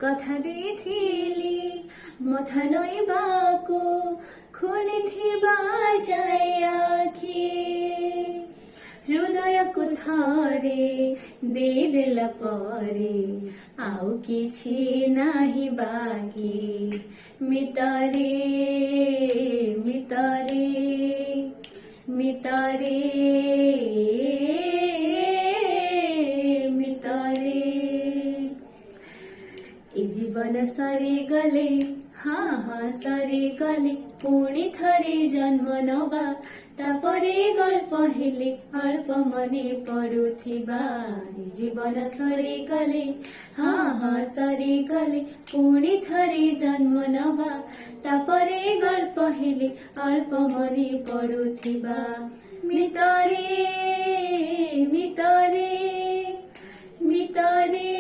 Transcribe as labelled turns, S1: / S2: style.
S1: कथा देथिली मथा नैबाको खोलिथिबा जाय आखि हृदयको थरे देदेला परे आउ किछि नाही बाँकी मितरे मितरे मितरे मितरे ए जीवन सरी गले हाँ सरी गले पुणी थरे जन्म नबा तापरे गल्प हेले अल्प मने पडुथिबा जीवन सरी गले हाँ सरी गले पुणी थरे जन्म नबा तापरे गल्प हेले अल्प मने पडुथिबा मितरे मितरे मितरे